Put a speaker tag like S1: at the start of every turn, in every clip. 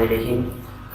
S1: Bismillahirrahmanirrahim.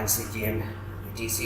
S1: MCGM VTC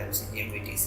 S1: MCGM VTC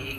S1: 1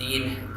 S1: 3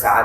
S1: 7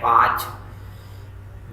S1: 5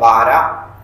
S1: 12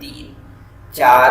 S1: 3 4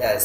S1: 10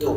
S1: 2।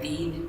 S1: 3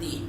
S1: 3।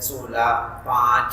S1: 16 5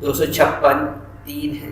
S1: 256 3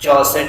S1: 64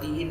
S1: 3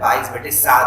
S1: 22/7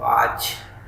S1: 5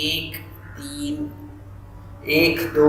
S1: 1 3 1 2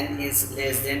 S1: n is less than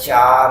S1: 4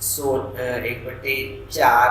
S1: 1/4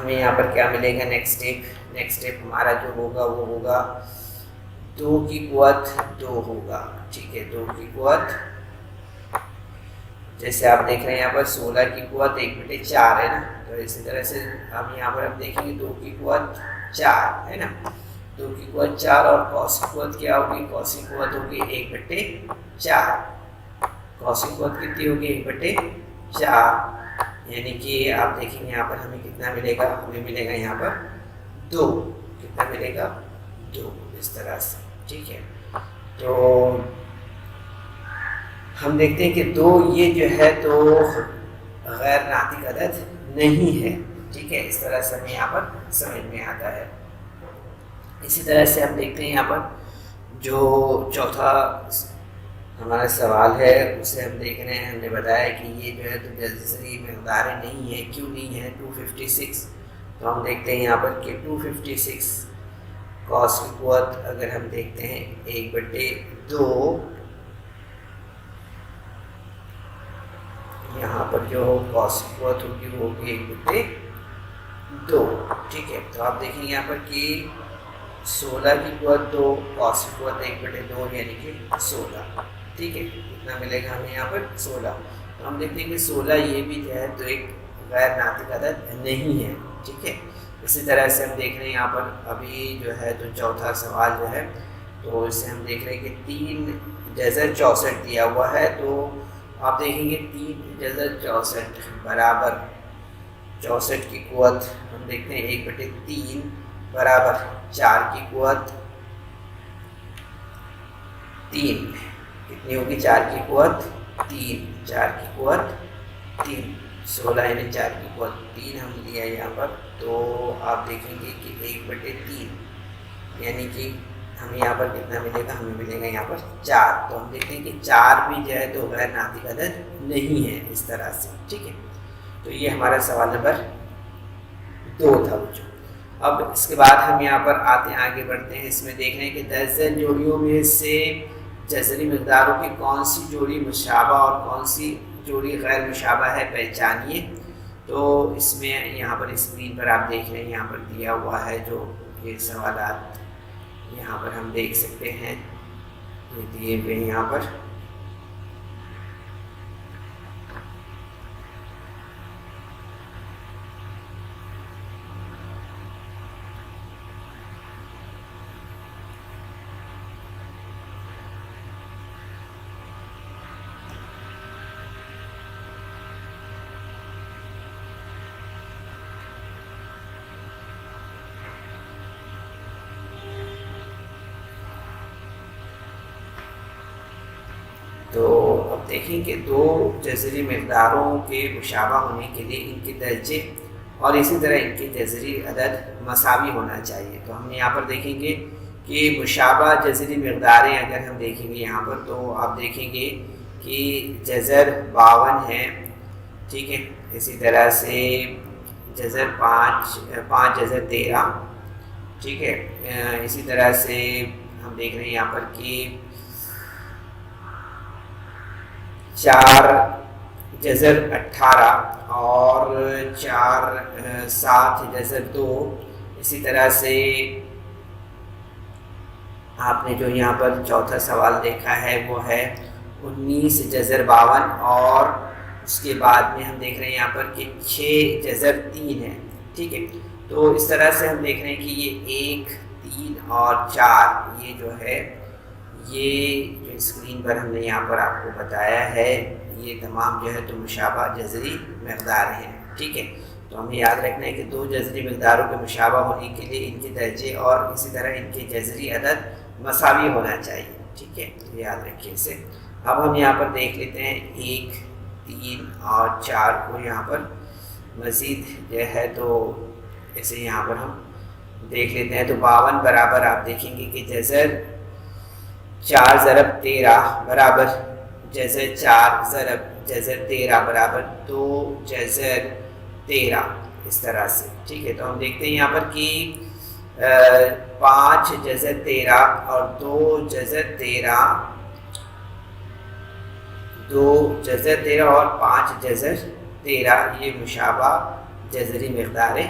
S1: ہمیں یہاں پر کیا ملے گا نیکسٹ اسٹیپ ہمارا جو ہوگا وہ ہوگا 2 کی قوت 2 ہوگا، ٹھیک ہے، 2 کی قوت، جیسے آپ دیکھ رہے ہیں یہاں پر 16 کی قوت 1/4 ہے نا، تو اسی طرح سے ہم یہاں پر دیکھیں گے 2 کی قوت 4 ہے نا، 2 کی قوت 4 اور cos کی قوت کیا ہوگی، cos کی قوت ہوگی 1/4، cos کی قوت کتنی ہوگی 1/4، یعنی کہ آپ دیکھیں گے یہاں پر ہمیں کتنا ملے گا، ہمیں ملے گا یہاں پر 2، کتنا ملے گا 2، اس طرح سے، ٹھیک ہے۔ تو ہم دیکھتے ہیں کہ 2 یہ جو ہے تو غیر ناطق عدد نہیں ہے، ٹھیک ہے، اس طرح سے ہمیں یہاں پر سمجھ میں آتا ہے۔ اسی طرح سے ہم دیکھتے ہیں یہاں پر جو چوتھا ہمارا سوال ہے اسے ہم دیکھ رہے ہیں، ہم نے بتایا کہ یہ جو ہے تو جذری مقداریں نہیں ہے، کیوں نہیں ہے 256، تو ہم دیکھتے ہیں یہاں پر کہ 256 cos کی قوت اگر ہم دیکھتے ہیں 1/2، یہاں پر جو cos کی قوت ہوگی وہ ہوگی 1/2، ٹھیک ہے، تو آپ دیکھیں یہاں پر کہ 16 کی قوت 2، cos کی قوت 1/2 یعنی کہ 16، ٹھیک ہے، کتنا ملے گا ہمیں یہاں پر 16، تو ہم دیکھتے ہیں کہ 16 یہ بھی جو ہے تو ایک غیر ناطق عدد نہیں ہے، ٹھیک ہے۔ اسی طرح سے ہم دیکھ رہے ہیں یہاں پر ابھی جو ہے تو چوتھا سوال جو ہے تو اس سے ہم دیکھ رہے ہیں کہ 3 جذر 64 دیا ہوا ہے، تو آپ دیکھیں گے 3 جذر 64 برابر 64 کی قوت ہم دیکھتے ہیں 1/3 برابر 4 کی قوت 3، کتنی ہوگی 4 کی قوت 3، 4 کی قوت 3، 16 یعنی 4 کی قوت 3 ہم لیا یہاں پر، تو آپ دیکھیں گے کہ 1/3 یعنی کہ ہمیں یہاں پر کتنا ملے گا، ہمیں ملے گا یہاں پر 4، تو ہم دیکھتے ہیں کہ 4 بھی جو ہے تو غیر ناطق عدد نہیں ہے، اس طرح سے، ٹھیک ہے۔ تو یہ ہمارا سوال نمبر 2 تھا بچوں۔ اب اس کے بعد ہم یہاں پر آگے بڑھتے ہیں، اس میں دیکھ رہے ہیں کہ 10 ذیل جوڑیوں میں سے جذری مقداروں کی کون سی جوڑی مشابہ اور کون سی جوڑی غیر مشابہ ہے پہچانیے، تو اس میں یہاں پر اسکرین پر آپ دیکھ رہے ہیں یہاں پر دیا ہوا ہے جو یہ سوالات یہاں پر ہم دیکھ سکتے ہیں، یہ دیے ہوئے یہاں پر، تو اب دیکھیں کہ 2 جذری مقداروں کے مشابہ ہونے کے لیے ان کے درجے اور اسی طرح ان کے جذری عدد مساوی ہونا چاہیے، تو ہم یہاں پر دیکھیں گے کہ مشابہ جذری مقداریں اگر ہم دیکھیں گے یہاں پر تو آپ دیکھیں گے کہ جذر 52 ہے، ٹھیک ہے، اسی طرح سے جذر 5 جذر 13، ٹھیک ہے، اسی طرح سے ہم دیکھ رہے ہیں یہاں پر کہ 4 جذر 18 اور 7 جذر 2، اسی طرح سے آپ نے جو یہاں پر چوتھا سوال دیکھا ہے وہ ہے 19 جذر 52 اور اس کے بعد میں ہم دیکھ رہے ہیں یہاں پر کہ 6 جذر 3 ہے، ٹھیک ہے، تو اس طرح سے ہم دیکھ رہے ہیں کہ یہ 1 3 اور 4 یہ جو ہے یہ جو اسکرین پر ہم نے یہاں پر آپ کو بتایا ہے یہ تمام جو ہے تو مشابہ جذری مقدار ہیں، ٹھیک ہے، تو ہمیں یاد رکھنا ہے کہ 2 جذری مقداروں کے مشابہ ہونے کے لیے ان کے درجے اور اسی طرح ان کے جذری عدد مساوی ہونا چاہیے، ٹھیک ہے، یاد رکھیے اسے۔ اب ہم یہاں پر دیکھ لیتے ہیں 1 3 اور 4 کو یہاں پر مزید جو ہے تو اسے یہاں پر ہم دیکھ لیتے ہیں، تو 52 برابر آپ دیکھیں گے کہ جذر 4 ضرب 13 برابر جذر 4 ضرب جذر 13 برابر 2 جذر 13، اس طرح سے، ٹھیک ہے، تو ہم دیکھتے ہیں یہاں پر کہ 5 جذر 13 اور 2 جذر 13 اور 5 جذر 13 یہ مشابہ جذری مقداریں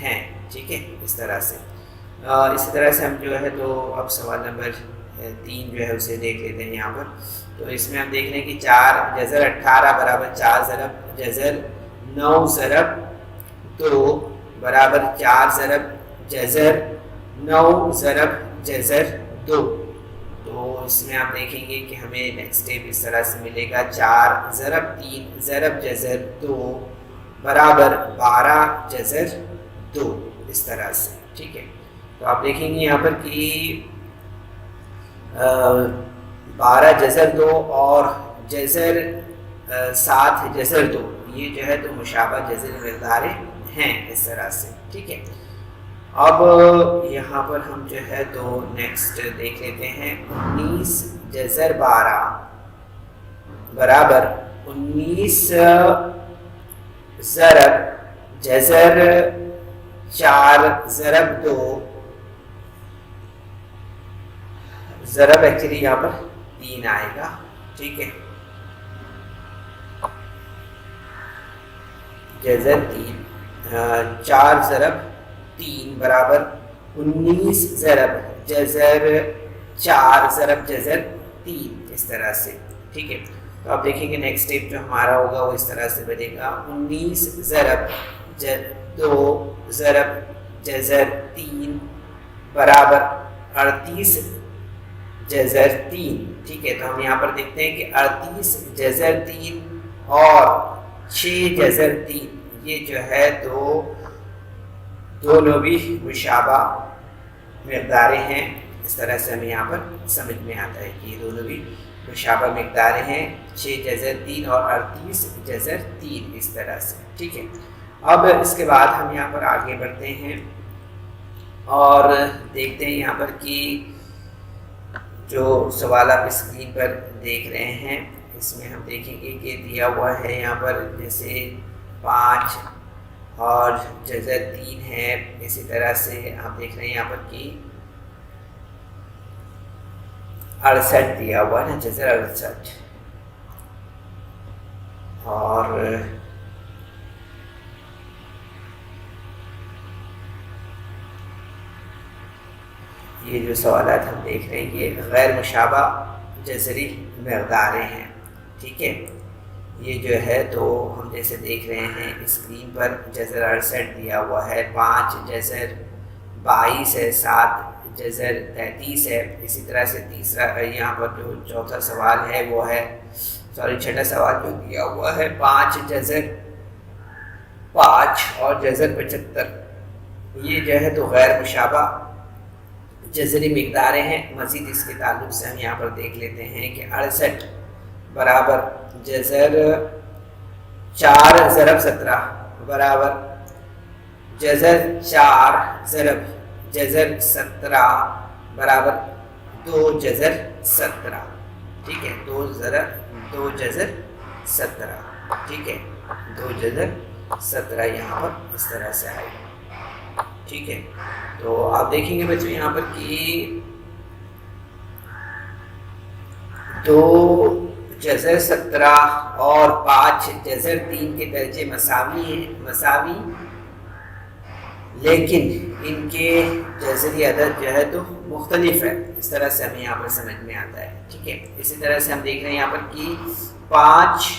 S1: ہیں، ٹھیک ہے، اس طرح سے اسی طرح سے ہم جو ہے تو اب سوال نمبر 3 جو ہے اسے دیکھ لیتے ہیں یہاں پر. تو اس میں ہم دیکھ رہے ہیں کہ 4 جذر 18 برابر 4 ضرب جذر 9 ضرب 2 برابر 4 ضرب جذر 9 ضرب جذر 2. تو اس میں آپ دیکھیں گے کہ ہمیں نیکسٹ اسٹیپ اس طرح سے ملے گا 4 ضرب 3 ضرب جذر 2 برابر 12 جذر 2، اس طرح سے، ٹھیک ہے. تو آپ دیکھیں گے یہاں پر کہ 12 جذر 2 اور جذر 7 جذر 2 یہ جو ہے تو مشابہ جذری مقداریں ہیں، اس طرح سے، ٹھیک ہے. اب یہاں پر ہم جو ہے تو نیکسٹ دیکھ لیتے ہیں 19 جذر 12 برابر 19 ضرب جذر 4 ضرب 2 ضرب ایکچولی یہاں پر 3 آئے گا، ٹھیک ہے، جذر 3 4 ضرب 3 برابر 19 ضرب جذر 4 ضرب جذر 3، اس طرح سے، ٹھیک ہے. تو آپ دیکھیں گے نیکسٹ اسٹیپ جو ہمارا ہوگا وہ اس طرح سے بنے گا 19 ضرب 2 ضرب جذر 3 برابر 38 جذر 3، ٹھیک ہے. تو ہم یہاں پر دیکھتے ہیں کہ 38 جذر 3 اور 6 جذر 3 یہ جو ہے تو دونوں بھی مشابہ مقداریں ہیں، اس طرح سے ہمیں یہاں پر سمجھ میں آتا ہے کہ یہ دونوں بھی مشابہ مقداریں ہیں، 6 جذر 3 اور 38 جذر 3، اس طرح سے، ٹھیک ہے. اب اس کے بعد ہم یہاں پر آگے بڑھتے ہیں اور دیکھتے ہیں یہاں پر کہ جو سوال آپ اسکرین پر دیکھ رہے ہیں اس میں ہم دیکھیں گے کہ دیا ہوا ہے یہاں پر جیسے 5 اور جذر 3 ہے، اسی طرح سے آپ دیکھ رہے ہیں یہاں پر کہ 68 دیا ہوا ہے نا، جذر 68، اور یہ جو سوالات ہم دیکھ رہے ہیں یہ غیر مشابہ جذری مقداریں ہیں، ٹھیک ہے. یہ جو ہے تو ہم جیسے دیکھ رہے ہیں اسکرین پر جذر 68 دیا ہوا ہے، 5 جذر 22 ہے، 7 جذر 33 ہے. اسی طرح سے تیسرا یہاں پر جو چوتھا سوال ہے وہ ہے چھٹا سوال جو دیا ہوا ہے 5 جذر 5 اور جذر 75، یہ جو ہے تو غیر مشابہ جذری مقداریں ہیں. مزید اس کے تعلق سے ہم یہاں پر دیکھ لیتے ہیں کہ 68 برابر جذر 4 ضرب 17 برابر جذر 4 ضرب جذر 17 برابر 2 جذر 17، ٹھیک ہے، 2 جذر 17، ٹھیک ہے، 2 جذر 17 یہاں پر اس طرح سے آئے گا، ٹھیک ہے. تو آپ دیکھیں گے بچوں یہاں پر کہ 2 جذر 17 اور 5 جذر 3 کے درجے مساوی لیکن ان کے جذری عدد جو ہے تو مختلف ہے، اس طرح سے ہمیں یہاں پر سمجھ میں آتا ہے، ٹھیک ہے. اسی طرح سے ہم دیکھ رہے ہیں یہاں پر کہ 5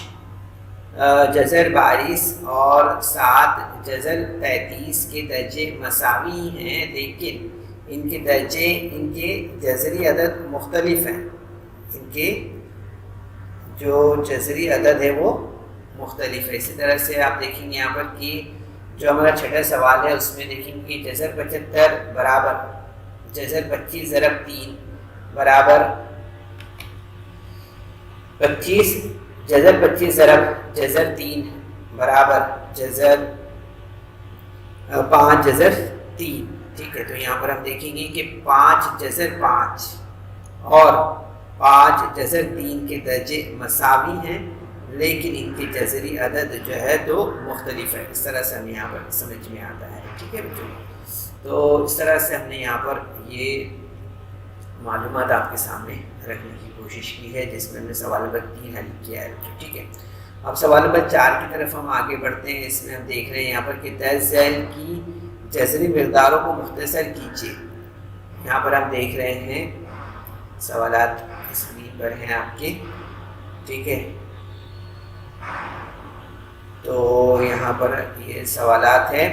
S1: جذر 22 اور 7 جذر 33 کے درجے مساوی ہیں لیکن ان کے جذری عدد مختلف ہیں، ان کے جو جذری عدد ہے وہ مختلف ہے. اسی طرح سے آپ دیکھیں گے یہاں پر کہ جو ہمارا چھٹا سوال ہے اس میں دیکھیں گے جذر 75 برابر جذر 25 ضرب 3 برابر 25 جذر 25 ضرب جذر 3 برابر جذر 5 جذر 3، ٹھیک ہے. تو یہاں پر ہم دیکھیں گے کہ 5 جذر 5 اور 5 جذر 3 کے درجے مساوی ہیں لیکن ان کے جذری عدد جو ہے تو مختلف ہے، اس طرح سے ہمیں یہاں پر سمجھ میں آتا ہے، ٹھیک ہے بچوں. تو اس طرح سے ہم نے یہاں پر یہ معلومات آپ کے سامنے رکھنے کی کوشش کی ہے جس میں ہم نے سوال نمبر 3 حل کیا ہے بچوں، ٹھیک ہے. اب سوال نمبر 4 کی طرف ہم آگے بڑھتے ہیں. اس میں ہم دیکھ رہے ہیں یہاں پر کہ 10 ذیل کی جذری مقداروں کو مختصر کیجیے. یہاں پر ہم دیکھ رہے ہیں سوالات اسکرین پر ہیں آپ کے. ٹھیک ہے، تو یہاں پر یہ سوالات ہیں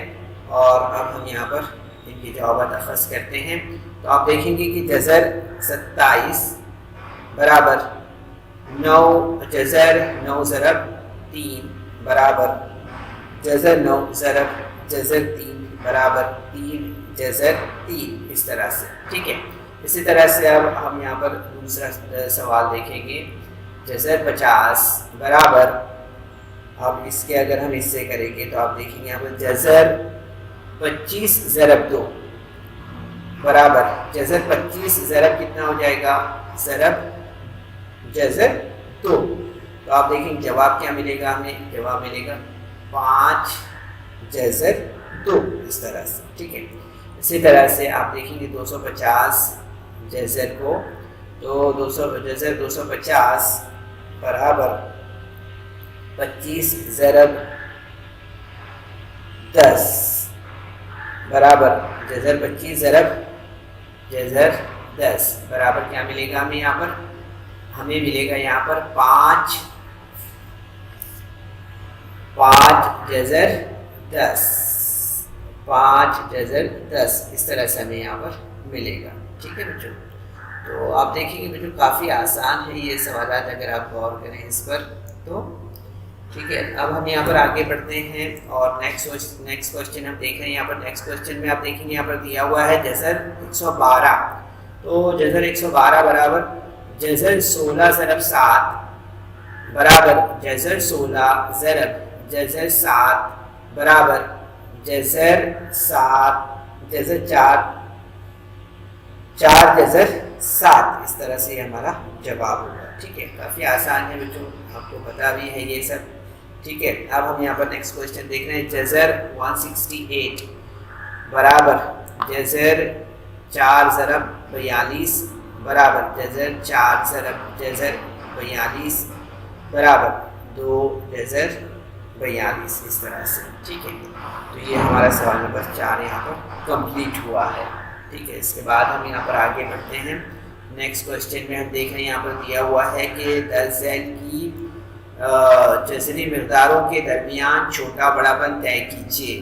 S1: اور اب ہم یہاں پر ان کے جوابات اخذ کرتے ہیں. تو آپ دیکھیں گے کہ جذر 27 برابر 9 جذر 9 ضرب 3 برابر جذر 9 ضرب جذر 3 برابر 3 جذر 3، اس طرح سے. ٹھیک ہے، اسی طرح سے اب ہم یہاں پر دوسرا سوال دیکھیں گے. جذر 50 برابر، اب اس کے اگر ہم حصے کریں گے تو آپ دیکھیں گے یہاں پر جذر 25 ضرب 2 برابر جذر 25 ضرب کتنا ہو جائے گا، ضرب جذر 2. تو آپ دیکھیں جواب کیا ملے گا، ہمیں جواب ملے گا 5 جذر 2، اس طرح سے. ٹھیک ہے، اسی طرح سے آپ دیکھیں گے 250 جذر کو، تو جذر 250 برابر 25 ضرب 10 برابر جذر 25 ضرب جذر 10 برابر کیا ملے گا ہمیں یہاں پر، ہمیں ملے گا یہاں پر 5 جذر 10 5 جذر 10، اس طرح سے ہمیں یہاں پر ملے گا. ٹھیک ہے بچوں، تو آپ دیکھیں گے بچوں کافی آسان ہے یہ سوالات اگر آپ غور کریں اس پر تو. ٹھیک ہے، اب ہم یہاں پر آگے بڑھتے ہیں اور نیکسٹ کوشچن ہم دیکھ رہے ہیں. یہاں پر نیکسٹ کوشچن میں آپ دیکھیں گے یہاں پر دیا ہوا ہے جذر 112. تو جذر 112 برابر جذر 16 ضرب 7 برابر جذر 16 ضرب جذر 7 برابر جذر 7 جذر 4 جذر 7، اس طرح سے ہمارا جواب ہوگا. ٹھیک ہے، کافی آسان ہے بچوں، آپ کو پتا بھی ہے یہ سب. ٹھیک ہے، اب ہم یہاں پر نیکسٹ کوشچن دیکھ رہے ہیں. جذر 168 برابر جذر 4 ضرب 42 برابر جذر 4 ضرب جذر 42 برابر 2 جذر 42، اس طرح سے. ٹھیک ہے، تو یہ ہمارا سوال نمبر 4 یہاں پر کمپلیٹ ہوا ہے. ٹھیک ہے، اس کے بعد ہم یہاں پر آگے بڑھتے ہیں. نیکسٹ کوشچن میں ہم دیکھ رہے ہیں یہاں پر دیا ہوا ہے کہ درج ذیل کی جذری مقداروں کے درمیان چھوٹا بڑا پن طے کیجیے.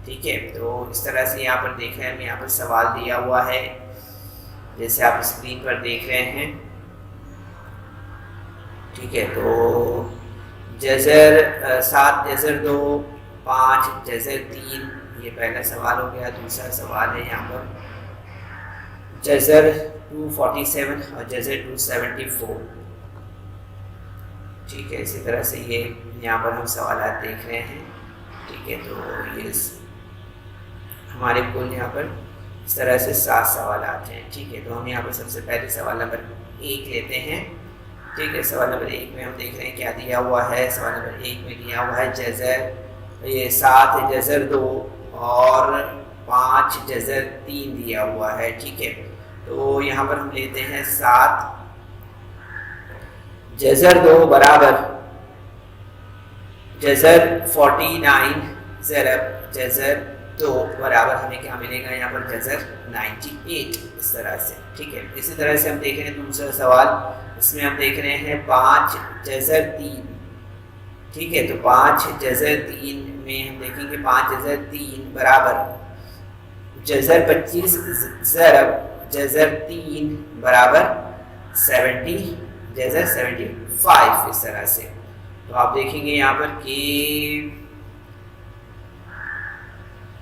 S1: ٹھیک ہے، تو اس طرح سے یہاں پر دیکھ رہے ہیں ہمیں یہاں پر سوال دیا ہوا ہے جیسے آپ اسکرین پر دیکھ رہے ہیں. ٹھیک ہے، تو جذر 7 جذر 2 5 جذر 3، یہ پہلا سوال ہو گیا. دوسرا سوال ہے یہاں پر جذر 247 اور جذر 274. ٹھیک ہے، اسی طرح سے یہ یہاں پر ہم سوالات دیکھ رہے ہیں. ٹھیک ہے، تو یہ ہمارے کل یہاں پر اس طرح سے 7 سوالات ہیں. ٹھیک ہے، تو ہم یہاں پر سب سے پہلے سوال نمبر 1 لیتے ہیں. ٹھیک ہے، سوال نمبر 1 میں ہم دیکھ رہے ہیں کیا دیا ہوا ہے. سوال نمبر 1 میں دیا ہوا ہے جذر یہ 7 جذر 2 اور 5 جذر 3 دیا ہوا ہے. ٹھیک ہے، تو یہاں پر ہم لیتے ہیں 7 جذر 2 برابر جذر 49 ضرب جذر 2 برابر ہمیں کیا ملے گا یہاں پر جذر 98، اس طرح سے. ٹھیک ہے، اسی طرح سے ہم دیکھ رہے ہیں دوسرا سوال. اس میں ہم دیکھ رہے ہیں 5 جذر 3. ٹھیک ہے، تو 5 جذر 3 میں ہم دیکھیں گے 5 جذر 3 برابر جذر 25 ضرب جذر 3 برابر 70 جذر 75، اس طرح سے. تو آپ دیکھیں گے یہاں پر کہ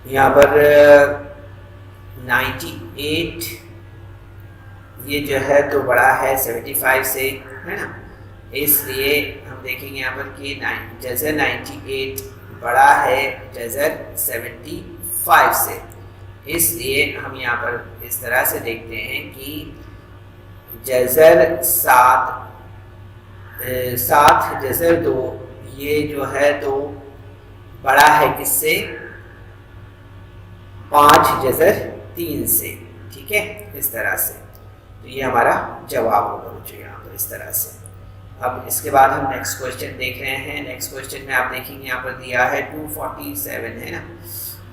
S1: یہاں پر 98 یہ جو ہے تو بڑا ہے 75 سے، ہے نا، اس لیے ہم دیکھیں گے یہاں پر کہ جذر 98 بڑا ہے جذر 75 سے. اس لیے ہم یہاں پر اس طرح سے دیکھتے ہیں کہ جذر 7 جذر 2 یہ جو ہے تو بڑا ہے کس سے، 5 جذر 3 سے. ٹھیک ہے، اس طرح سے. تو یہ ہمارا جواب ہوگا بچوں یہاں پر اس طرح سے. اب اس کے بعد ہم نیکسٹ کوشچن دیکھ رہے ہیں. نیکسٹ کوشچن میں آپ دیکھیں گے یہاں پر دیا ہے 247 ہے نا.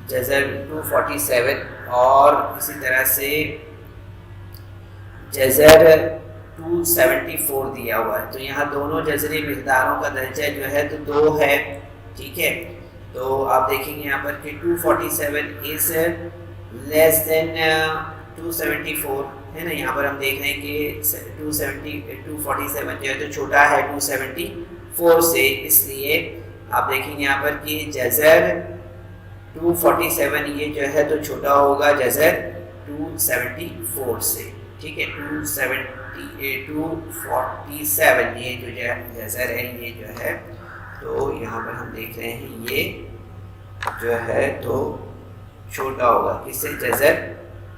S1: جذر 247 اور اسی طرح سے جذر 274 دیا ہوا ہے. تو یہاں دونوں جذری مقداروں کا درجہ جو ہے تو 2 ہے. ٹھیک ہے, تو آپ دیکھیں گے یہاں پر کہ 247 از لیس دین 274 ہے نا. یہاں پر ہم دیکھ رہے ہیں کہ 247 جو ہے تو چھوٹا ہے 274 سے, اس لیے آپ دیکھیں گے یہاں پر کہ جذر 247 یہ جو ہے تو چھوٹا ہوگا جذر 274 سے. ٹھیک ہے, 247 یہ جو جذر ہے یہ جو ہے تو یہاں پر ہم دیکھ رہے ہیں یہ جو ہے تو چھوٹا ہوگا کس سے, جذر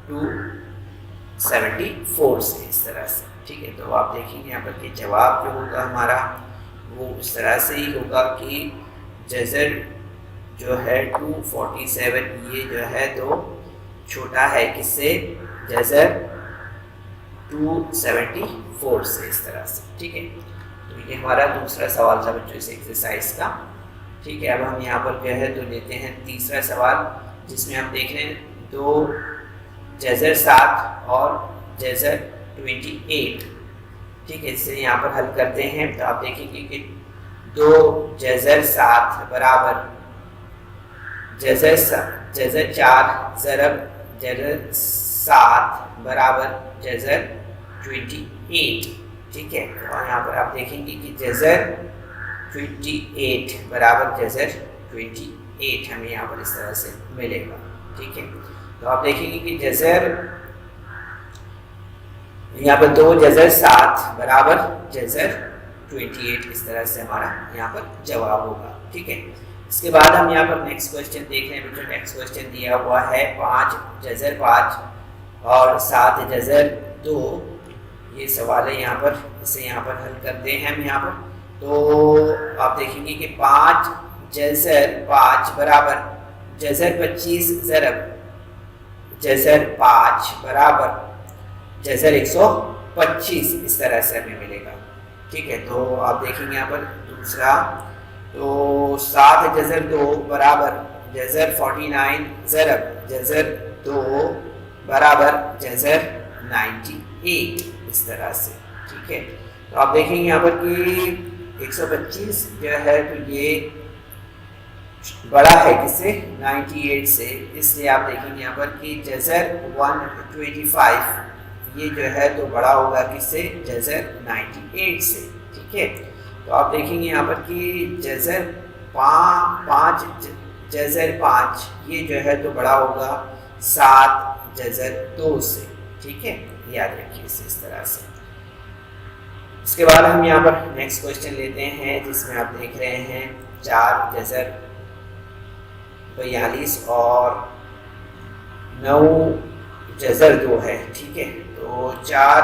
S1: 274 سے, اس طرح سے. ٹھیک ہے, تو آپ دیکھیں گے یہاں پر کہ جواب جو ہوگا ہمارا وہ اس طرح سے ہی ہوگا کہ جذر جو ہے 247 یہ جو ہے تو چھوٹا ہے کس سے, جذر 274 سے, اس طرح سے. ٹھیک ہے, تو یہ ہمارا دوسرا سوال تھا بچوں اس ایکسرسائز کا. ٹھیک ہے, اب ہم یہاں پر جو ہے تو لیتے ہیں تیسرا سوال, جس میں ہم دیکھ رہے ہیں دو جذر 7 اور جذر 28. ٹھیک ہے, اس سے یہاں پر حل کرتے ہیں. تو آپ دیکھیں گے کہ 2 جذر 7 برابر جذر 4 ضرب جذر 7 برابر جذر 28. ٹھیک ہے, اور یہاں پر آپ دیکھیں گے کہ جذر 28 برابر جذر 28 ہمیں یہاں پر اس طرح سے ملے گا. ٹھیک ہے, تو آپ دیکھیں گے کہ جذر یہاں پر 2 جذر 7 برابر جذر 28 اس طرح سے ہمارا یہاں پر جواب ہوگا. ٹھیک ہے, اس کے بعد ہم یہاں پر نیکسٹ کوشچن دیکھ رہے ہیں بچوں. نیکسٹ کوشچن دیا ہوا ہے 5 جذر 5 اور 7 جذر 2. یہ سوال ہے یہاں پر, اسے یہاں پر حل کرتے ہیں ہم یہاں پر. تو آپ دیکھیں گے کہ 5 جذر 5 برابر جذر 25 ضرب جذر 5 برابر جذر 125 اس طرح سے ہمیں ملے گا. ٹھیک ہے, تو آپ دیکھیں گے یہاں پر دوسرا, تو 7 جذر 2 برابر جذر 49 ضرب جذر 2 برابر جذر 98 اس طرح سے. ٹھیک ہے, تو آپ دیکھیں گے یہاں پر کہ 125 جو ہے تو یہ بڑا ہے کس سے, 98 سے. اس لیے آپ دیکھیں گے یہاں پر کہ جذر 125 یہ جو ہے تو بڑا ہوگا کس سے, جذر 98 سے. ٹھیک ہے, تو آپ دیکھیں گے یہاں پر کہ جذر 5 جذر 5 یہ جو ہے تو بڑا ہوگا 7 جذر 2 سے. ٹھیک ہے, یاد رکھیے اسے اس طرح سے. اس کے بعد ہم یہاں پر نیکسٹ کوشچن لیتے ہیں, جس میں آپ دیکھ رہے ہیں 4 جذر 42 اور 9 جذر 2 ہے. ٹھیک ہے, تو 4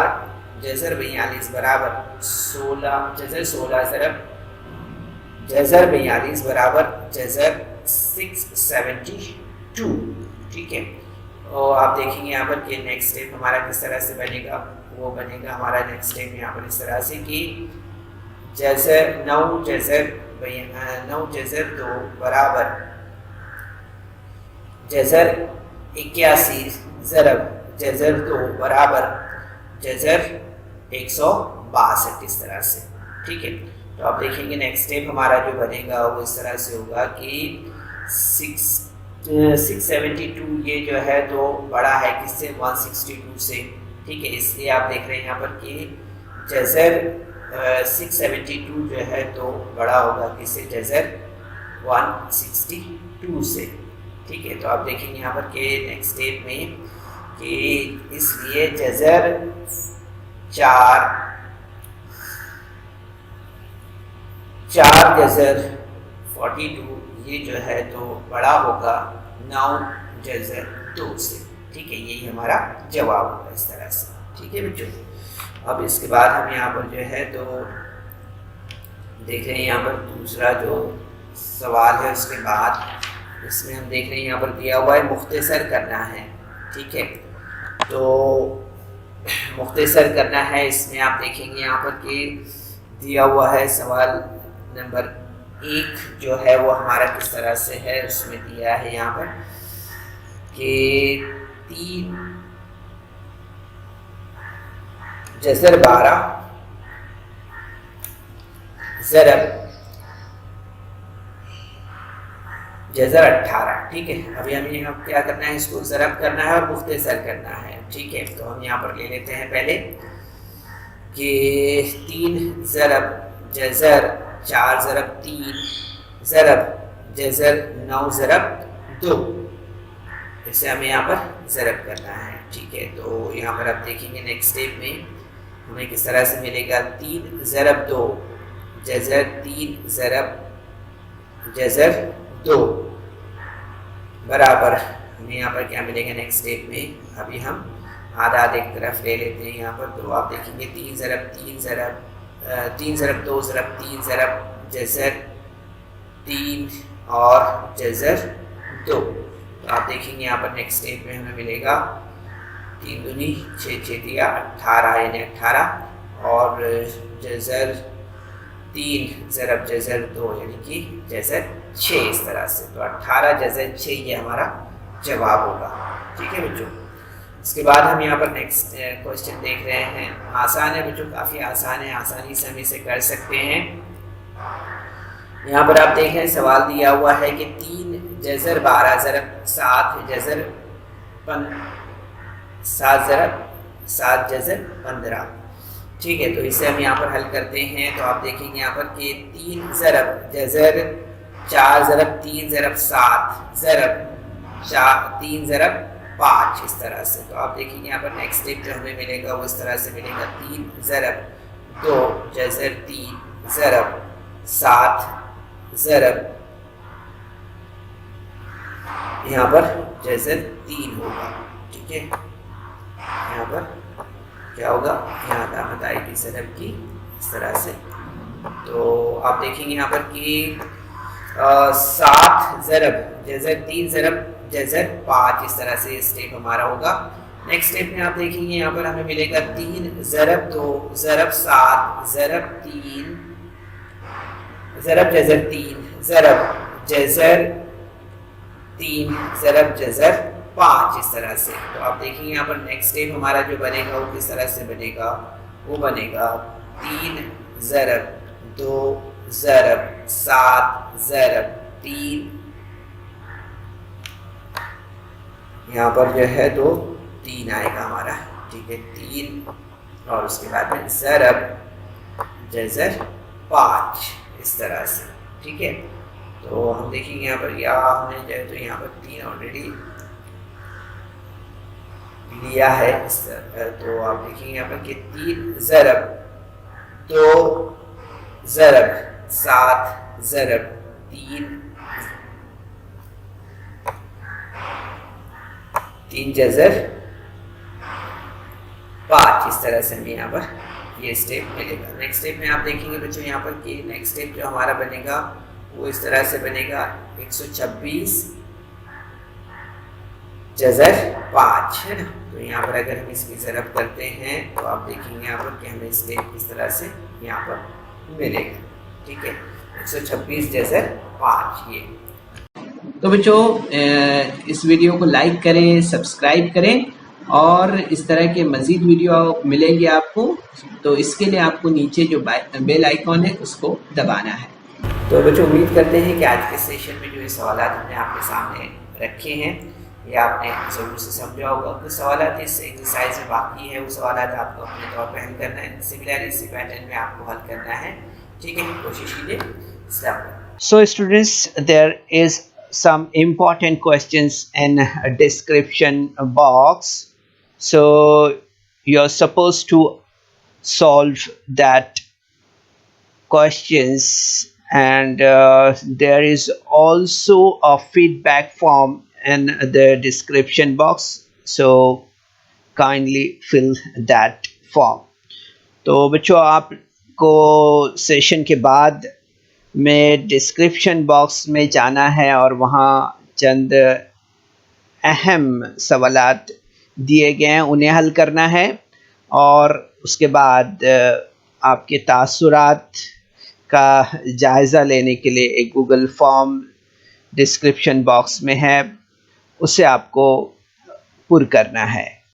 S1: جذر 42 برابر 16 جذر 16 ضرب جذر 42 برابر جذر 672. ٹھیک ہے, اور آپ دیکھیں گے یہاں پر کہ نیکسٹ اسٹیپ ہمارا کس طرح سے بنے گا. وہ بنے گا ہمارا نیکسٹ اسٹیپ یہاں پر اس طرح سے کہ جذر 9 جذر 2 برابر جذر 81 ضرب جذر 2 برابر جذر 162 اس طرح سے. ٹھیک ہے, تو آپ دیکھیں گے نیکسٹ اسٹیپ ہمارا جو بنے گا وہ اس طرح سے ہوگا کہ 672 یہ جو ہے تو بڑا ہے کس سے, 162 سے. ٹھیک ہے, اس لیے آپ دیکھ رہے ہیں یہاں پر کہ جذر 672 جو ہے تو بڑا ہوگا کس سے, جذر 162 سے. ٹھیک ہے, تو آپ دیکھیں گے یہاں پر کہ نیکسٹ اسٹیپ میں کہ اس لیے جذر 4 جذر 42 یہ جو ہے تو بڑا ہوگا 9 جذر 2 سے. ٹھیک ہے, یہی ہمارا جواب ہوگا اس طرح سے. ٹھیک ہے بچوں, اب اس کے بعد ہم یہاں پر جو ہے تو دیکھ رہے ہیں یہاں پر دوسرا جو سوال ہے. اس کے بعد اس میں ہم دیکھ رہے ہیں یہاں پر دیا ہوا ہے مختصر کرنا ہے. ٹھیک ہے, تو مختصر کرنا ہے. اس میں آپ دیکھیں گے یہاں پر کہ دیا ہوا ہے سوال نمبر 1 جو ہے وہ ہمارا کس طرح سے ہے, اس میں دیا ہے یہاں پر کہ 3 جذر 12 ضرب جذر 18. ٹھیک ہے، ابھی ہمیں یہاں کیا کرنا ہے، اس کو ضرب کرنا ہے اور مختصر کرنا ہے. ٹھیک ہے، تو ہم یہاں پر لے لیتے ہیں پہلے کہ 3 ضرب جذر 4 ضرب 3 ضرب جذر 9 ضرب 2. اسے ہمیں یہاں پر ضرب کرنا ہے. ٹھیک ہے، تو یہاں پر آپ دیکھیں گے نیکسٹ اسٹیپ میں ہمیں کس طرح سے ملے گا. 3 ضرب 2 جذر 3 ضرب جذر 2 برابر ہمیں یہاں پر کیا ملے گا نیکسٹ اسٹیپ میں. ابھی ہم آدھا ایک طرف لے لیتے ہیں یہاں پر. تو آپ دیکھیں گے 3 ضرب 3 ضرب 3 ضرب 2 ضرب 3 ضرب جذر 3 اور جذر 2. تو آپ دیکھیں گے یہاں پر نیکسٹ اسٹیپ میں ہمیں ملے گا 3 دونی 6 6 دیا 18 یعنی 18 اور جذر 3 ضرب جذر 2 یعنی کہ جذر 6 اس طرح سے. تو 18 جذر 6 یہ ہمارا جواب ہوگا. ٹھیک ہے بچوں، اس کے بعد ہم یہاں پر نیکسٹ کوشچن دیکھ رہے ہیں. آسان ہے بچوں، کافی آسان ہے، آسانی سے ہم اسے کر سکتے ہیں. یہاں پر آپ دیکھ رہے ہیں سوال دیا ہوا ہے کہ 3 جذر 12 ضرب 7 جذر 7 ضرب 7 جذر 15. ٹھیک ہے، تو اسے ہم یہاں پر حل کرتے ہیں. تو آپ دیکھیں گے یہاں پر کہ 3 ضرب جذر 4 ضرب 3 ضرب 7 ضرب 3 ضرب 5 اس طرح سے. تو آپ دیکھیں گے یہاں پر نیکسٹ اسٹیپ جو ہمیں ملے گا وہ اس طرح سے ملے گا. 3 ضرب 2 جذر 3 ضرب 7 ضرب یہاں پر جذر 3 ہوگا. ٹھیک ہے، یہاں پر کیا ہوگا، یہاں علامت آئے گی ضرب کی اس طرح سے. تو آپ دیکھیں گے یہاں پر کہ 7 ضرب جذر 3 ضرب جذر 5 اس طرح سے اسٹیپ ہمارا ہوگا. نیکسٹ اسٹیپ میں آپ دیکھیں گے یہاں پر ہمیں ملے گا 3 ضرب 2 ضرب 7 ضرب 3 ضرب جذر 3 ضرب جذر 3 ضرب جذر 5 اس طرح سے. تو آپ دیکھیں یہاں پر نیکسٹ اسٹیپ ہمارا جو بنے گا وہ کس طرح سے بنے گا، وہ بنے گا 3 ضرب 2 ضرب 7 ضرب 3 یہاں پر جو ہے تو 3 آئے گا ہمارا. ٹھیک ہے، 3 اور اس کے بعد میں ضرب جذر 5 اس طرح سے. ٹھیک ہے، تو ہم دیکھیں گے یہاں پر یا ہم نے جو ہے تو یہاں پر 3 آلریڈی لیا ہے اس طرح. تو آپ دیکھیں گے یہاں پر کہ 3 ضرب 2 ضرب 7 ضرب 3 جذر 5 اس طرح سے ہمیں یہاں پر یہ اسٹیپ ملے گا. نیکسٹ اسٹیپ میں آپ دیکھیں گے بچوں یہاں پر کہ نیکسٹ اسٹیپ جو ہمارا بنے گا وہ اس طرح سے بنے گا 126 جذر 5 ہے نا. تو یہاں پر اگر ہم اس کی ضرب کرتے ہیں تو آپ دیکھیں گے یہاں پر کہ ہمیں اسٹیپ اس طرح سے یہاں پر ملے گا. ٹھیک ہے، 126 جذر 5 یہ. تو بچوں اس ویڈیو کو لائک کریں، سبسکرائب کریں اور اس طرح کے مزید ویڈیو ملیں گے آپ کو. تو اس کے لیے آپ کو نیچے جو بیل آئیکن ہے اس کو دبانا ہے. تو بچوں امید کرتے ہیں کہ آج کے سیشن میں جو یہ سوالات ہم نے آپ کے سامنے رکھے ہیں یہ آپ نے ضرور سے سمجھا ہوگا. کچھ سوالات اس ایکسرسائز میں باقی ہے، وہ سوالات آپ کو اپنے طور پہ حل کرنا ہے. سملر اسی پیٹرن میں آپ کو حل کرنا ہے. ٹھیک ہے، کوشش کیجیے. السلام علیکم. So students, there is some important questions in a description box. So you're supposed to solve that questions, and there is also a feedback form in the description box. So kindly fill that form. تو بچوں آپ کو session کے بعد میں description box میں جانا ہے اور وہاں چند اہم سوالات دیے گئے ہیں انہیں حل کرنا ہے. اور اس کے بعد آپ کے تاثرات کا جائزہ لینے کے لیے ایک گوگل فارم ڈسکرپشن باکس میں ہے. اسے آپ کو پر کرنا ہے۔